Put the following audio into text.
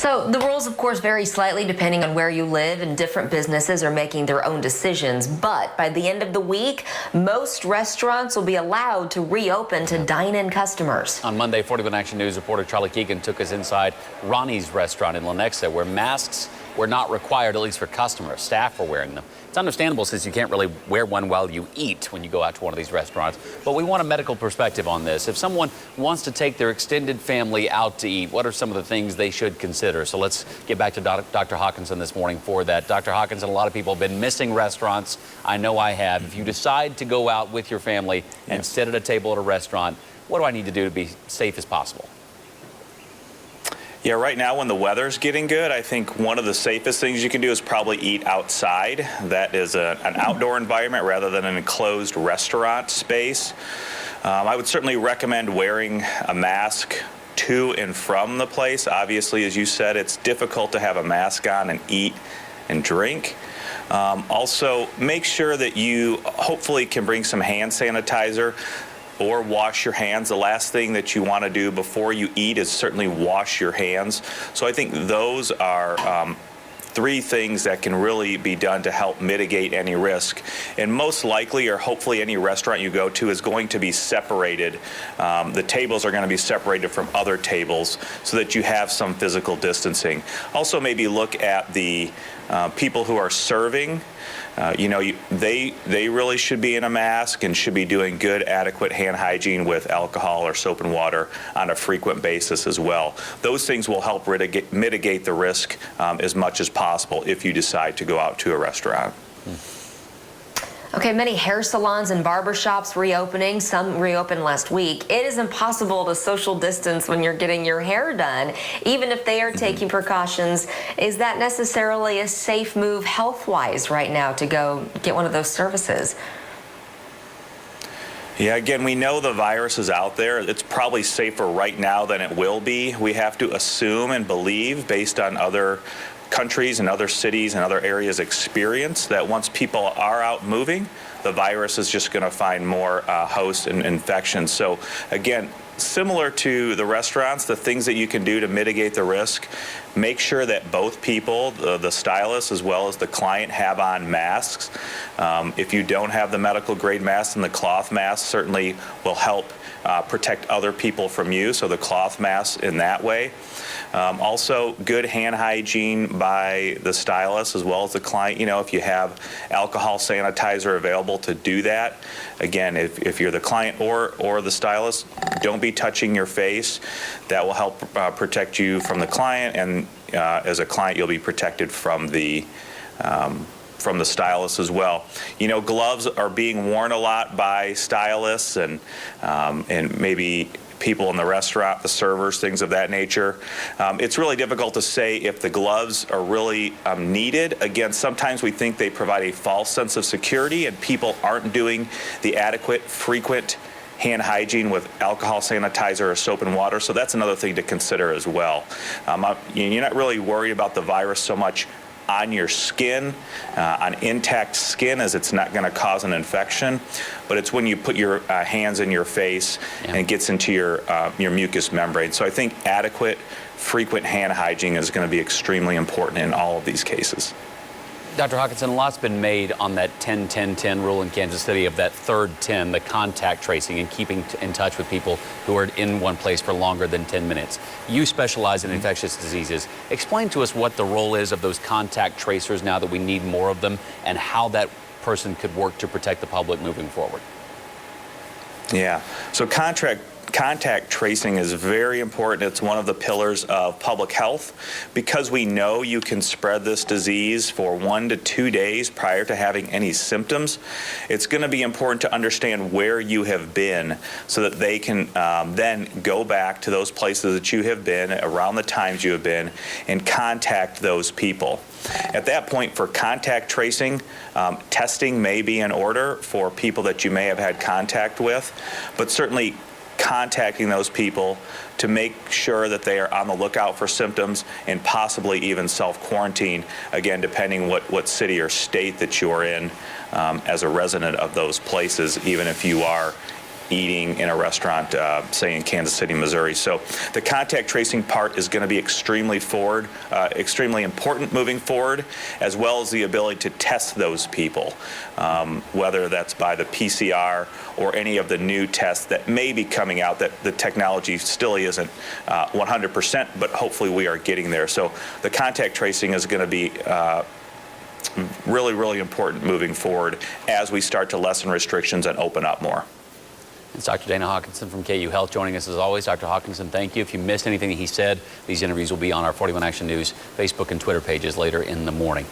So the rules, of course, vary slightly depending on where you live, and different businesses are making their own decisions. But by the end of the week, most restaurants will be allowed to reopen to dine-in customers. On Monday, 41 Action News reporter Charlie Keegan took us inside Ronnie's restaurant in Lenexa, where masks were not required, at least for customers. Staff were wearing them. It's understandable since you can't really wear one while you eat when you go out to one of these restaurants. But we want a medical perspective on this. If someone wants to take their extended family out to eat, what are some of the things they should consider? So let's get back to Dr. Hawkinson this morning for that. Dr. Hawkinson, a lot of people have been missing restaurants. I know I have. If you decide to go out with your family and sit at a table at a restaurant, what do I need to do to be safe as possible? Yeah, right now when the weather's getting good, I think one of the safest things you can do is probably eat outside. That is an outdoor environment rather than an enclosed restaurant space. I would certainly recommend wearing a mask to and from the place. Obviously, as you said, it's difficult to have a mask on and eat and drink. Also, make sure that you hopefully can bring some hand sanitizer or wash your hands. The last thing that you want to do before you eat is certainly wash your hands. So I think those are three things that can really be done to help mitigate any risk. And most likely, or hopefully, any restaurant you go to is going to be separated. The tables are going to be separated from other tables so that you have some physical distancing. Also, maybe look at the people who are serving. They really should be in a mask and should be doing good, adequate hand hygiene with alcohol or soap and water on a frequent basis as well. Those things will help mitigate the risk as much as possible if you decide to go out to a restaurant. Okay, many hair salons and barbershops reopening. Some reopened last week. It is impossible to social distance when you're getting your hair done, even if they are taking precautions. Is that necessarily a safe move health-wise right now to go get one of those services? Yeah, again, we know the virus is out there. It's probably safer right now than it will be. We have to assume and believe, based on other countries and other cities and other areas' experience, that once people are out moving, the virus is just going to find more hosts and infections. So again, similar to the restaurants, the things that you can do to mitigate the risk: make sure that both people, the stylist as well as the client, have on masks. If you don't have the medical grade mask, and the cloth mask certainly will help protect other people from you, so the cloth mask in that way. Also, good hand hygiene by the stylist as well as the client. If you have alcohol sanitizer available to do that. Again, if you're the client or the stylist, don't be touching your face. That will help protect you from the client, and as a client, you'll be protected from the stylist as well. Gloves are being worn a lot by stylists and maybe people in the restaurant, the servers, things of that nature. It's really difficult to say if the gloves are really needed. Again, sometimes we think they provide a false sense of security, and people aren't doing the adequate, frequent hand hygiene with alcohol sanitizer or soap and water. So that's another thing to consider as well. You're not really worried about the virus so much on your skin, on intact skin, as it's not going to cause an infection, but it's when you put your hands in your face and it gets into your mucous membrane. So I think adequate, frequent hand hygiene is going to be extremely important in all of these cases. Dr. Hawkinson, a lot's been made on that 10-10-10 rule in Kansas City, of that third 10, the contact tracing and keeping in touch with people who are in one place for longer than 10 minutes. You specialize in infectious diseases. Explain to us what the role is of those contact tracers now that we need more of them, and how that person could work to protect the public moving forward. Yeah, so contact tracing is very important. It's one of the pillars of public health, because we know you can spread this disease for 1 to 2 days prior to having any symptoms. It's going to be important to understand where you have been so that they can then go back to those places that you have been around the times you have been and contact those people. At that point, for contact tracing, testing may be in order for people that you may have had contact with, but certainly contacting those people to make sure that they are on the lookout for symptoms, and possibly even self-quarantine, again, depending what city or state that you're in as a resident of those places, even if you are eating in a restaurant, say in Kansas City, Missouri. So the contact tracing part is going to be extremely important moving forward, as well as the ability to test those people, whether that's by the PCR or any of the new tests that may be coming out. That the technology still isn't 100%, but hopefully we are getting there. So the contact tracing is going to be really, really important moving forward as we start to lessen restrictions and open up more. It's Dr. Dana Hawkinson from KU Health joining us as always. Dr. Hawkinson, thank you. If you missed anything that he said, these interviews will be on our 41 Action News Facebook and Twitter pages later in the morning.